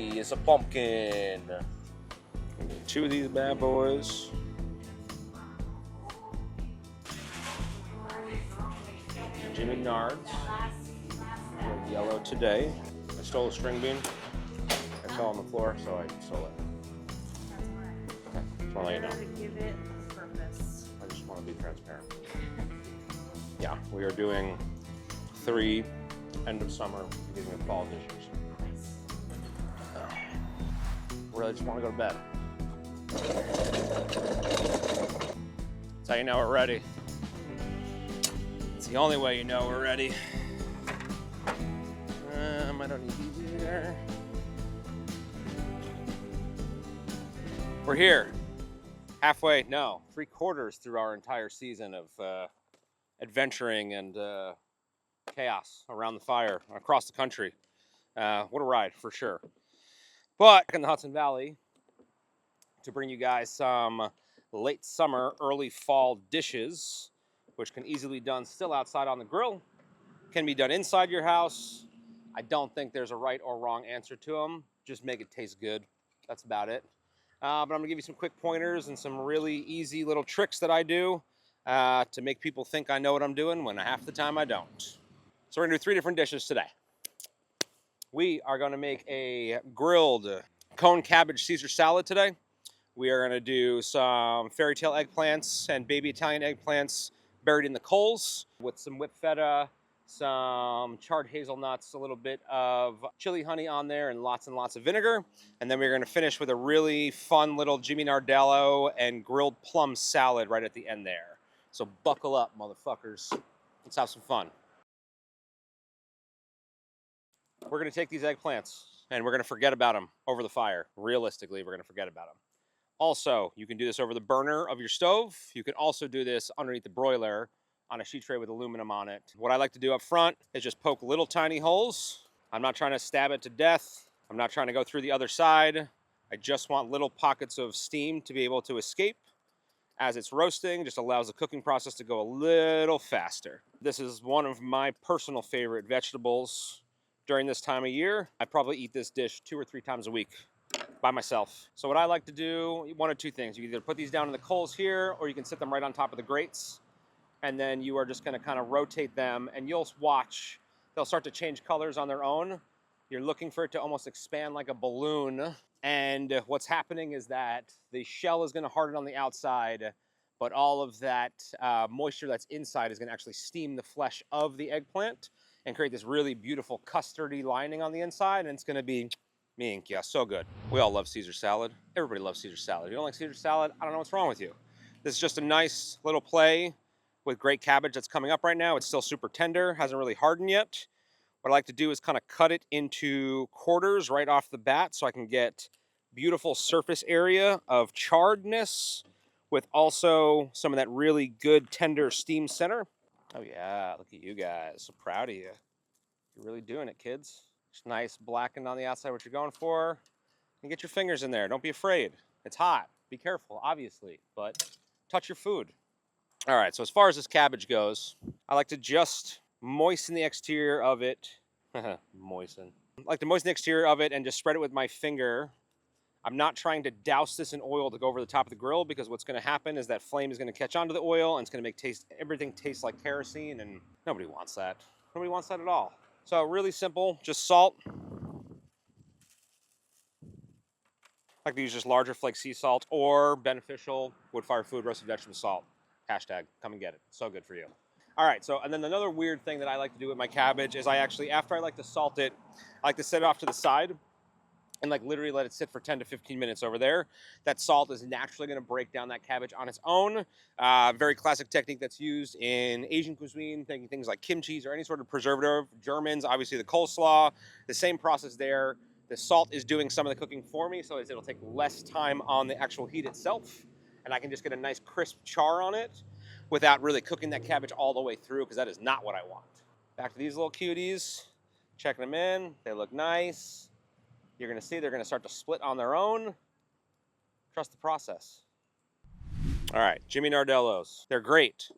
me is a pumpkin. Two of these bad boys. Jimmy Nards. Yellow today. I stole a string bean. I saw it on the floor, so I stole it. Okay, just want to let you know. Give it a purpose. I just want to be transparent. Yeah, we are doing 3 end of summer, beginning of fall dishes. Really just want to go to bed. That's how you know we're ready. It's the only way you know we're ready. I don't need these either. We're here. Halfway, no, 3/4 through our entire season of adventuring and chaos around the fire across the country. What a ride, for sure. But in the Hudson Valley to bring you guys some late summer, early fall dishes, which can easily be done still outside on the grill, can be done inside your house. I don't think there's a right or wrong answer to them. Just make it taste good. That's about it. But I'm gonna give you some quick pointers and some really easy little tricks that I do to make people think I know what I'm doing when half the time I don't. So we're gonna do 3 different dishes today. We are gonna make a grilled cone cabbage Caesar salad today. We are gonna do some fairy tale eggplants and baby Italian eggplants buried in the coals with some whipped feta, some charred hazelnuts, a little bit of chili honey on there, and lots of vinegar. And then we're gonna finish with a really fun little Jimmy Nardello and grilled plum salad right at the end there. So buckle up, motherfuckers. Let's have some fun. We're gonna take these eggplants and we're gonna forget about them over the fire. Realistically, we're gonna forget about them. Also, you can do this over the burner of your stove. You can also do this underneath the broiler on a sheet tray with aluminum on it. What I like to do up front is just poke little tiny holes. I'm not trying to stab it to death. I'm not trying to go through the other side. I just want little pockets of steam to be able to escape as it's roasting. Just allows the cooking process to go a little faster. This is one of my personal favorite vegetables during this time of year. I probably eat this dish 2 or 3 times a week by myself. So what I like to do, 1 of 2 things. You either put these down in the coals here, or you can sit them right on top of the grates. And then you are just gonna kind of rotate them, and you'll watch, they'll start to change colors on their own. You're looking for it to almost expand like a balloon. And what's happening is that the shell is gonna harden on the outside, but all of that moisture that's inside is gonna actually steam the flesh of the eggplant and create this really beautiful custardy lining on the inside, and it's gonna be mink, yeah, so good. We all love Caesar salad. Everybody loves Caesar salad. If you don't like Caesar salad, I don't know what's wrong with you. This is just a nice little play with great cabbage that's coming up right now. It's still super tender, hasn't really hardened yet. What I like to do is kind of cut it into quarters right off the bat so I can get beautiful surface area of charredness with also some of that really good tender steam center. Oh yeah, look at you guys, so proud of you. You're really doing it, kids. Just nice blackened on the outside, what you're going for. And get your fingers in there, don't be afraid. It's hot, be careful, obviously, but touch your food. All right, so as far as this cabbage goes, I like to just moisten the exterior of it. Moisten. I like to moisten the exterior of it and just spread it with my finger. I'm not trying to douse this in oil to go over the top of the grill, because what's gonna happen is that flame is gonna catch onto the oil and it's gonna make everything taste like kerosene, and nobody wants that. Nobody wants that at all. So really simple, just salt. I like to use just larger flake sea salt or beneficial wood-fired food roasted vegetable salt. Hashtag, come and get it. So good for you. All right, so, and then another weird thing that I like to do with my cabbage is I actually, after I like to salt it, I like to set it off to the side and like literally let it sit for 10 to 15 minutes over there. That salt is naturally gonna break down that cabbage on its own. Very classic technique that's used in Asian cuisine, thinking things like kimchi or any sort of preservative. Germans, obviously the coleslaw, the same process there. The salt is doing some of the cooking for me, so it'll take less time on the actual heat itself, and I can just get a nice crisp char on it without really cooking that cabbage all the way through, because that is not what I want. Back to these little cuties, checking them in, they look nice. You're gonna see they're gonna start to split on their own. Trust the process. All right, Jimmy Nardellos. They're great.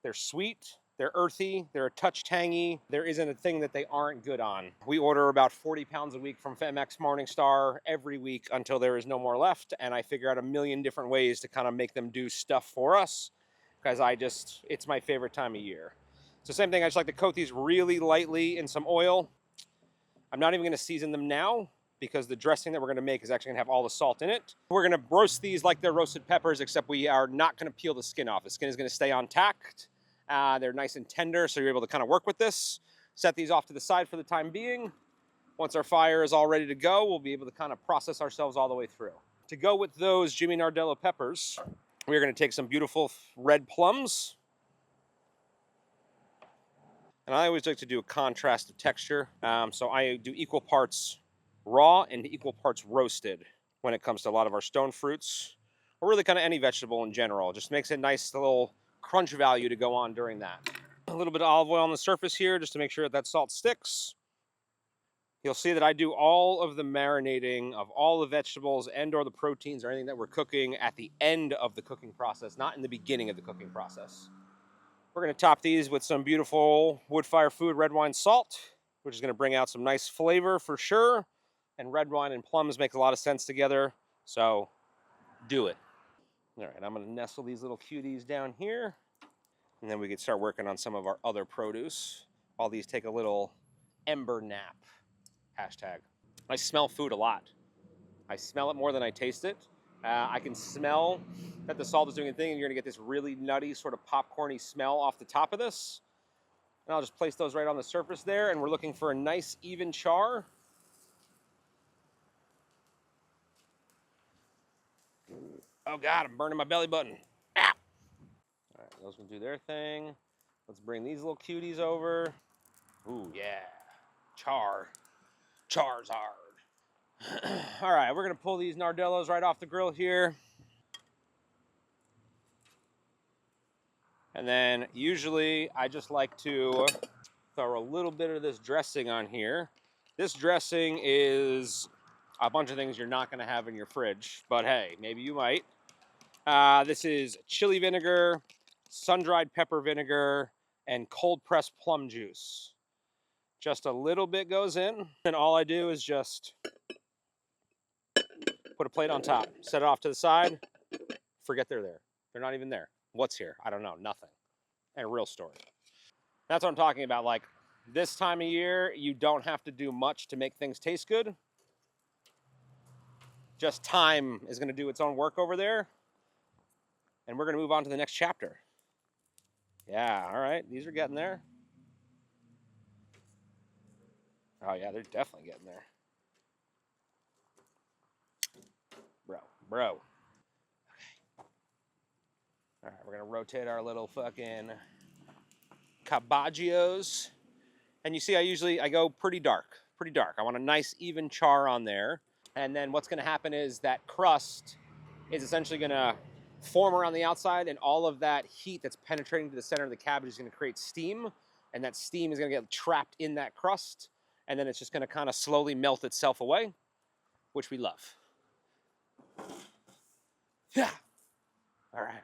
They're sweet, They're earthy, they're a touch tangy. There isn't a thing that they aren't good on. We order about 40 pounds a week from FEMX Morningstar every week until there is no more left, and I figure out a million different ways to kind of make them do stuff for us, because it's my favorite time of year. So same thing, I just like to coat these really lightly in some oil. I'm not even gonna season them now, because the dressing that we're gonna make is actually gonna have all the salt in it. We're gonna roast these like they're roasted peppers, except we are not gonna peel the skin off. The skin is gonna stay intact. They're nice and tender, so you're able to kind of work with this. Set these off to the side for the time being. Once our fire is all ready to go, we'll be able to kind of process ourselves all the way through. To go with those Jimmy Nardello peppers, we're gonna take some beautiful red plums. And I always like to do a contrast of texture. So I do equal parts raw and equal parts roasted when it comes to a lot of our stone fruits, or really kind of any vegetable in general. Just makes a nice little crunch value to go on during that. A little bit of olive oil on the surface here just to make sure that salt sticks. You'll see that I do all of the marinating of all the vegetables and or the proteins or anything that we're cooking at the end of the cooking process, not in the beginning of the cooking process. We're going to top these with some beautiful Woodfire Food red wine salt, which is going to bring out some nice flavor for sure. And red wine and plums make a lot of sense together, so do it. All right, I'm going to nestle these little cuties down here, and then we can start working on some of our other produce. All these take a little ember nap, hashtag. I smell food a lot. I smell it more than I taste it. I can smell that the salt is doing a thing, and you're gonna get this really nutty, sort of popcorny smell off the top of this. And I'll just place those right on the surface there, and we're looking for a nice, even char. Oh God, I'm burning my belly button. Ah! All right, those can do their thing. Let's bring these little cuties over. Ooh, yeah. Char. Char's hard. All right, we're gonna pull these Nardellos right off the grill here. And then usually I just like to throw a little bit of this dressing on here. This dressing is a bunch of things you're not gonna have in your fridge, but hey, maybe you might. This is chili vinegar, sun-dried pepper vinegar, and cold-pressed plum juice. Just a little bit goes in, and all I do is just put a plate on top, set it off to the side, forget they're there. They're not even there. What's here? I don't know, nothing. And a real story. That's what I'm talking about. Like, this time of year, you don't have to do much to make things taste good. Just time is gonna do its own work over there. And we're gonna move on to the next chapter. Yeah, all right, these are getting there. Oh yeah, they're definitely getting there. Bro. Okay. All right, we're gonna rotate our little fucking cabaggios. And you see, I go pretty dark. I want a nice even char on there. And then what's gonna happen is that crust is essentially gonna form around the outside, and all of that heat that's penetrating to the center of the cabbage is gonna create steam, and that steam is gonna get trapped in that crust, and then it's just gonna kind of slowly melt itself away, which we love. Yeah. All right.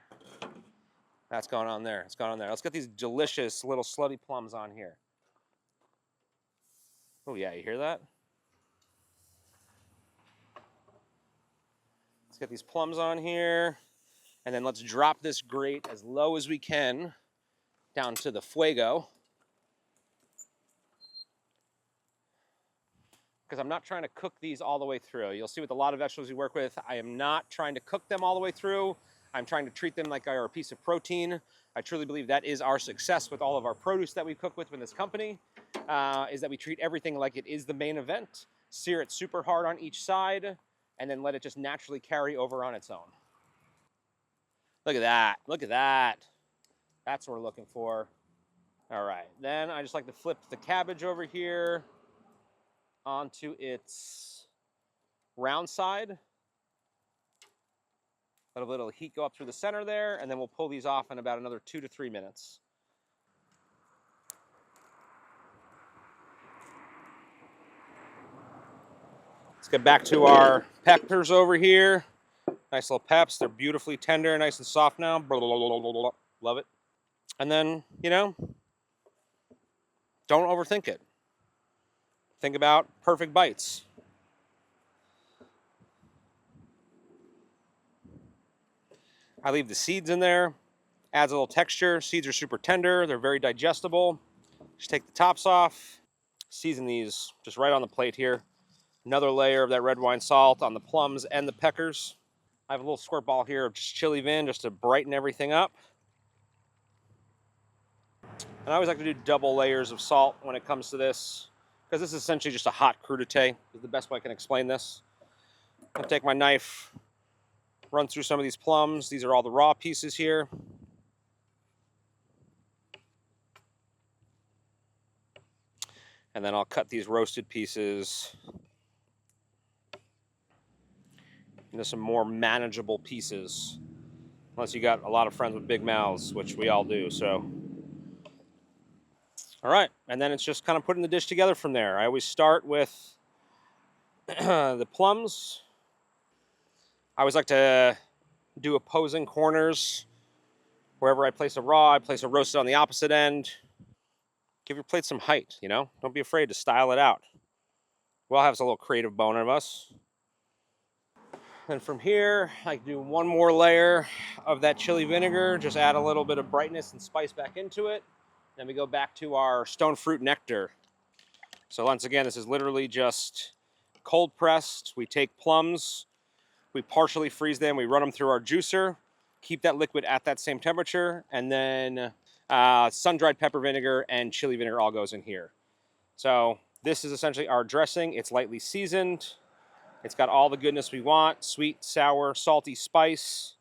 That's going on there. It's going on there. Let's get these delicious little slutty plums on here. Oh yeah, you hear that? Let's get these plums on here. And then let's drop this grate as low as we can down to the fuego. Because I'm not trying to cook these all the way through. You'll see with a lot of vegetables we work with, I am not trying to cook them all the way through. I'm trying to treat them like they are a piece of protein. I truly believe that is our success with all of our produce that we cook with in this company, is that we treat everything like it is the main event, sear it super hard on each side, and then let it just naturally carry over on its own. Look at that. Look at that. That's what we're looking for. All right. Then I just like to flip the cabbage over here onto its round side. Let a little heat go up through the center there, and then we'll pull these off in about another 2 to 3 minutes. Let's get back to our peppers over here. Nice little peps. They're beautifully tender, nice and soft now. Blah, blah, blah, blah, blah. Love it. And then, you know, don't overthink it. Think about perfect bites. I leave the seeds in there. Adds a little texture. Seeds are super tender. They're very digestible. Just take the tops off. Season these just right on the plate here. Another layer of that red wine salt on the plums and the peckers. I have a little squirt ball here of just chili vin just to brighten everything up. And I always like to do double layers of salt when it comes to this, because this is essentially just a hot crudité, is the best way I can explain this. I'll take my knife, run through some of these plums. These are all the raw pieces here. And then I'll cut these roasted pieces into some more manageable pieces. Unless you got a lot of friends with big mouths, which we all do, so. All right, and then it's just kind of putting the dish together from there. I always start with the plums. I always like to do opposing corners. Wherever I place a raw, I place a roasted on the opposite end. Give your plate some height, you know? Don't be afraid to style it out. We all have a little creative bone in us. And from here, I do one more layer of that chili vinegar. Just add a little bit of brightness and spice back into it. Then we go back to our stone fruit nectar. So once again, this is literally just cold pressed. We take plums, we partially freeze them, we run them through our juicer, keep that liquid at that same temperature, and then sun-dried pepper vinegar and chili vinegar all goes in here. So this is essentially our dressing. It's lightly seasoned. It's got all the goodness we want: sweet, sour, salty, spice.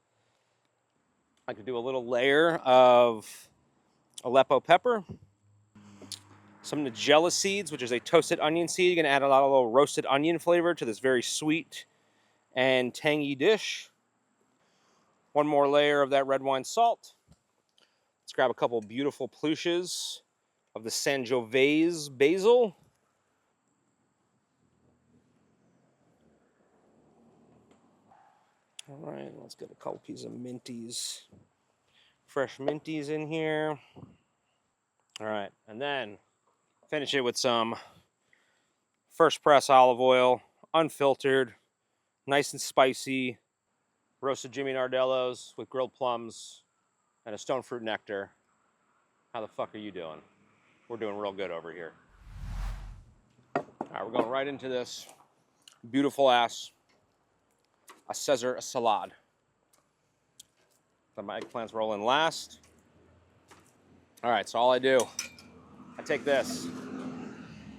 I could do a little layer of Aleppo pepper. Some Nigella seeds, which is a toasted onion seed. You're gonna add a lot of little roasted onion flavor to this very sweet and tangy dish. One more layer of that red wine salt. Let's grab a couple beautiful plouches of the Sangiovese basil. All right, let's get a couple pieces of minties. Fresh minties in here. All right, and then finish it with some first press olive oil, unfiltered, nice and spicy, roasted Jimmy Nardellos with grilled plums and a stone fruit nectar. How the fuck are you doing? We're doing real good over here. All right, we're going right into this beautiful ass a Caesar salad. Let my eggplants roll in last. All right, so all I do, I take this,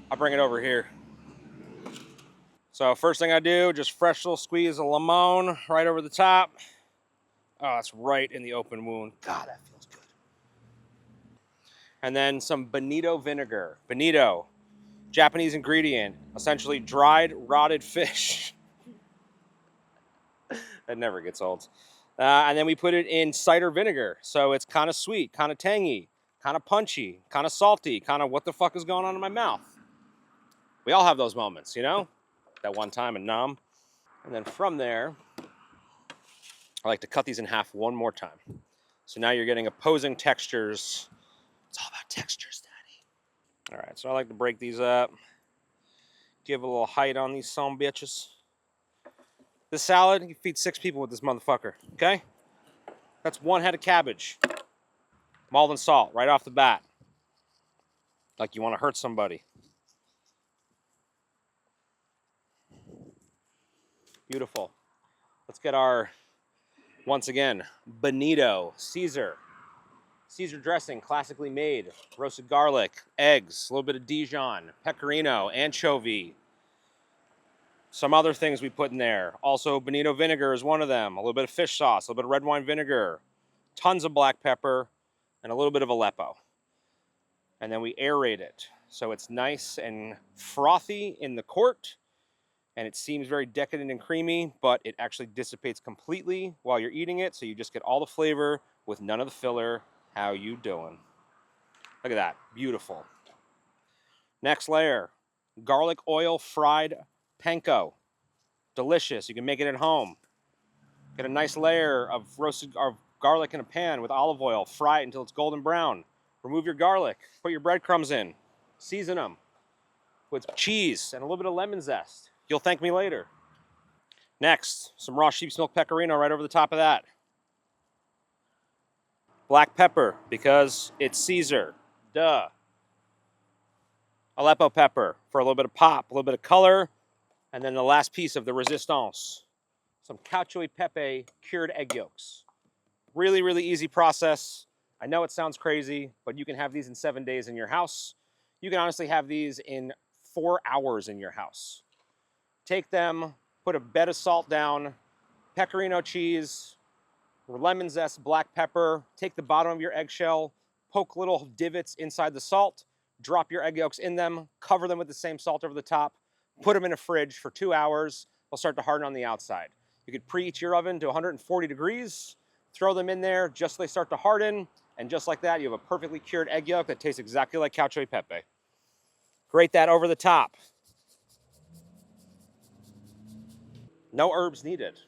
I bring it over here. So first thing I do, just fresh little squeeze of limon right over the top. Oh, it's right in the open wound. God, that feels good. And then some bonito vinegar. Bonito, Japanese ingredient, essentially dried, rotted fish. That never gets old. And then we put it in cider vinegar. So it's kind of sweet, kind of tangy, kind of punchy, kind of salty, kind of what the fuck is going on in my mouth. We all have those moments, you know? That one time in Nam. And then from there, I like to cut these in half one more time. So now you're getting opposing textures. It's all about textures, Daddy. All right, so I like to break these up. Give a little height on these some bitches. This salad, you feed 6 people with this motherfucker, okay? That's 1 head of cabbage. Maldon salt, right off the bat. Like you want to hurt somebody. Beautiful. Let's get our, once again, Bonito Caesar. Caesar dressing, classically made. Roasted garlic, eggs, a little bit of Dijon, pecorino, anchovy. Some other things we put in there. Also, bonito vinegar is one of them. A little bit of fish sauce, a little bit of red wine vinegar, tons of black pepper, and a little bit of Aleppo. And then we aerate it. So it's nice and frothy in the quart, and it seems very decadent and creamy, but it actually dissipates completely while you're eating it, so you just get all the flavor with none of the filler. How you doing? Look at that. Beautiful. Next layer. Garlic oil fried panko. Delicious. You can make it at home. Get a nice layer of roasted garlic in a pan with olive oil. Fry it until it's golden brown. Remove your garlic. Put your breadcrumbs in. Season them with cheese and a little bit of lemon zest. You'll thank me later. Next, some raw sheep's milk pecorino right over the top of that. Black pepper, because it's Caesar. Duh. Aleppo pepper for a little bit of pop, a little bit of color. And then the last piece of the resistance, some cacio e pepe cured egg yolks. Really, really easy process. I know it sounds crazy, but you can have these in 7 days in your house. You can honestly have these in 4 hours in your house. Take them, put a bed of salt down, pecorino cheese, lemon zest, black pepper, take the bottom of your eggshell, poke little divots inside the salt, drop your egg yolks in them, cover them with the same salt over the top, put them in a fridge for 2 hours. They'll start to harden on the outside. You could preheat your oven to 140 degrees, throw them in there just so they start to harden, and just like that, you have a perfectly cured egg yolk that tastes exactly like cacio e pepe. Grate that over the top. No herbs needed.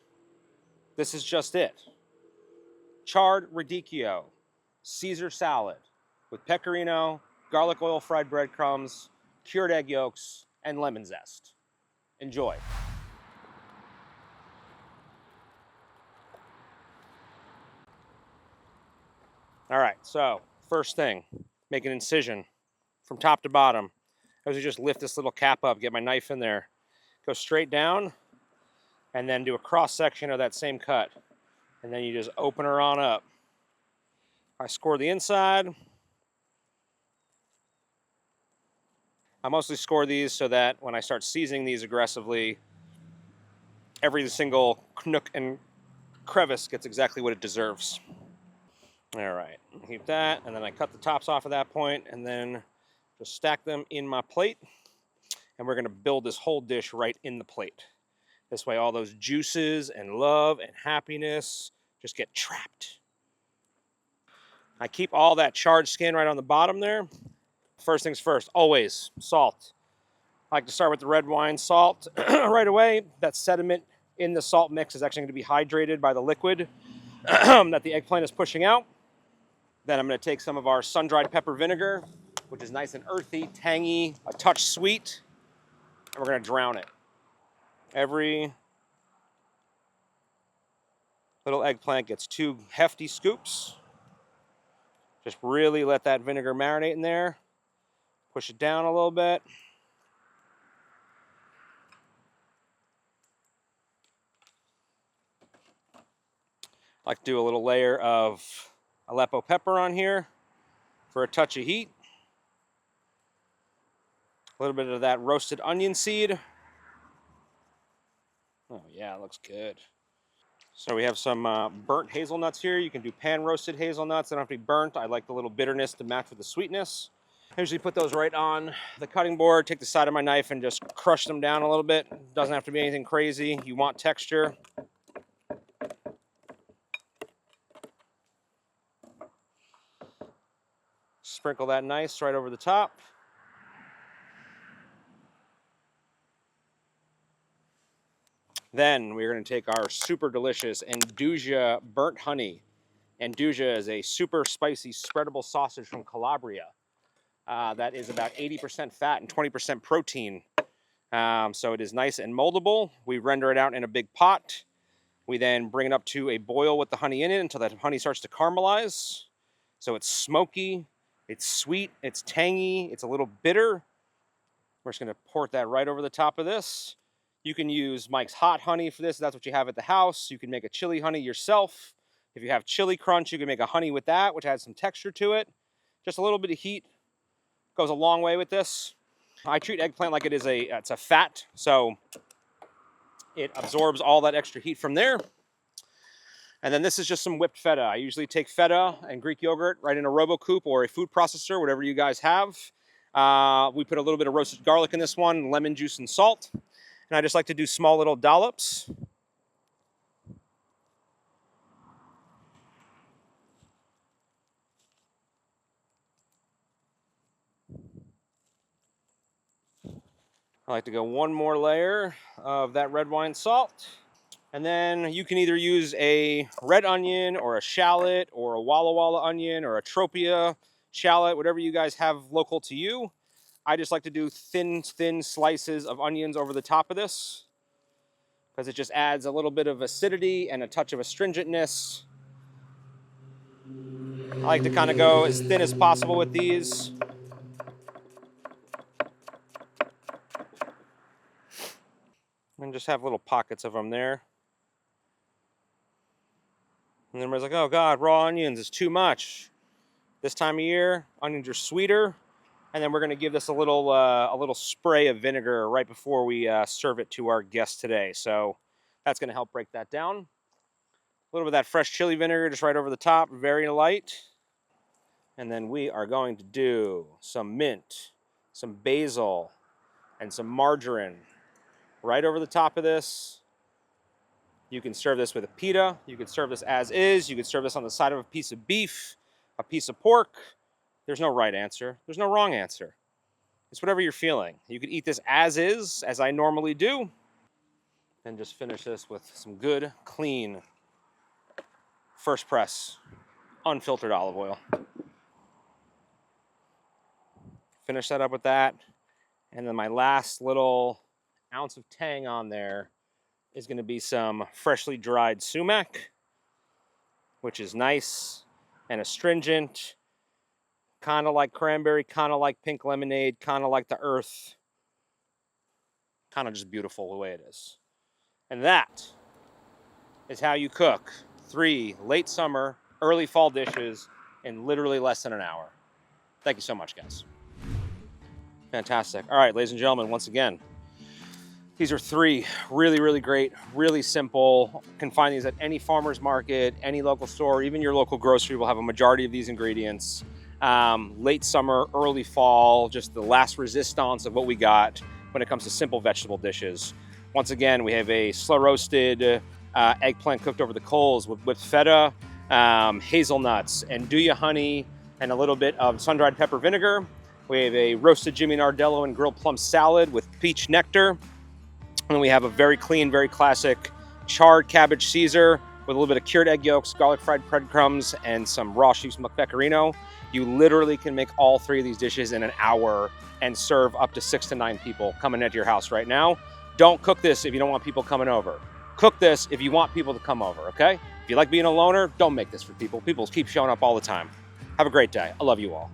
This is just it. Charred radicchio, Caesar salad with pecorino, garlic oil fried breadcrumbs, cured egg yolks, and lemon zest. Enjoy. All right, so first thing, make an incision from top to bottom. I usually just lift this little cap up, get my knife in there, go straight down, and then do a cross section of that same cut. And then you just open her on up. I score the inside. I mostly score these so that when I start seasoning these aggressively, every single nook and crevice gets exactly what it deserves. All right, keep that, and then I cut the tops off at that point, and then just stack them in my plate, and we're gonna build this whole dish right in the plate. This way all those juices and love and happiness just get trapped. I keep all that charred skin right on the bottom there. First things first, always salt. I like to start with the red wine salt right away. That sediment in the salt mix is actually going to be hydrated by the liquid that the eggplant is pushing out. Then I'm going to take some of our sun-dried pepper vinegar, which is nice and earthy, tangy, a touch sweet, and we're going to drown it. Every little eggplant gets 2 hefty scoops. Just really let that vinegar marinate in there. Push it down a little bit. I like to do a little layer of Aleppo pepper on here for a touch of heat. A little bit of that roasted onion seed. Oh yeah, it looks good. So we have some burnt hazelnuts here. You can do pan roasted hazelnuts. They don't have to be burnt. I like the little bitterness to match with the sweetness. I usually put those right on the cutting board, take the side of my knife and just crush them down a little bit. Doesn't have to be anything crazy. You want texture. Sprinkle that nice right over the top. Then we're going to take our super delicious Anduja burnt honey. Anduja is a super spicy spreadable sausage from Calabria that is about 80% fat and 20% protein. So it is nice and moldable. We render it out in a big pot. We then bring it up to a boil with the honey in it until that honey starts to caramelize. So it's smoky, it's sweet, it's tangy, it's a little bitter. We're just going to pour that right over the top of this. You can use Mike's Hot Honey for this. That's what you have at the house. You can make a chili honey yourself. If you have Chili Crunch, you can make a honey with that, which adds some texture to it. Just a little bit of heat goes a long way with this. I treat eggplant like it's a fat, so it absorbs all that extra heat from there. And then this is just some whipped feta. I usually take feta and Greek yogurt right in a RoboCoupe or a food processor, whatever you guys have. We put a little bit of roasted garlic in this one, lemon juice and salt. And I just like to do small little dollops. I like to go one more layer of that red wine salt. And then you can either use a red onion or a shallot or a Walla Walla onion or a Tropea shallot, whatever you guys have local to you. I just like to do thin slices of onions over the top of this because it just adds a little bit of acidity and a touch of astringentness. I like to kind of go as thin as possible with these. And just have little pockets of them there. And then everybody's like, oh God, raw onions is too much. This time of year, onions are sweeter. And then we're gonna give this a little spray of vinegar right before we serve it to our guests today. So that's gonna help break that down. A little bit of that fresh chili vinegar just right over the top, very light. And then we are going to do some mint, some basil, and some margarine right over the top of this. You can serve this with a pita. You can serve this as is. You can serve this on the side of a piece of beef, a piece of pork. There's no right answer. There's no wrong answer. It's whatever you're feeling. You could eat this as is, as I normally do, and just finish this with some good, clean, first press, unfiltered olive oil. Finish that up with that. And then my last little ounce of tang on there is going to be some freshly dried sumac, which is nice and astringent, kind of like cranberry, kind of like pink lemonade, kind of like the earth, kind of just beautiful the way it is. And that is how you cook 3 late summer, early fall dishes in literally less than an hour. Thank you so much, guys. Fantastic. All right, ladies and gentlemen, once again, these are 3 really great, really simple. You can find these at any farmer's market, any local store, even your local grocery will have a majority of these ingredients. Late summer, early fall, just the last resistance of what we got when it comes to simple vegetable dishes. Once again, we have a slow roasted eggplant cooked over the coals with feta, hazelnuts, andouille honey, and a little bit of sun-dried pepper vinegar. We have a roasted Jimmy Nardello and grilled plum salad with peach nectar. And we have a very clean, very classic charred cabbage Caesar with a little bit of cured egg yolks, garlic fried breadcrumbs, and some raw sheep's milk pecorino. You literally can make all 3 of these dishes in an hour and serve up to 6 to 9 people coming into your house right now. Don't cook this if you don't want people coming over. Cook this if you want people to come over, okay? If you like being a loner, don't make this for people. People keep showing up all the time. Have a great day. I love you all.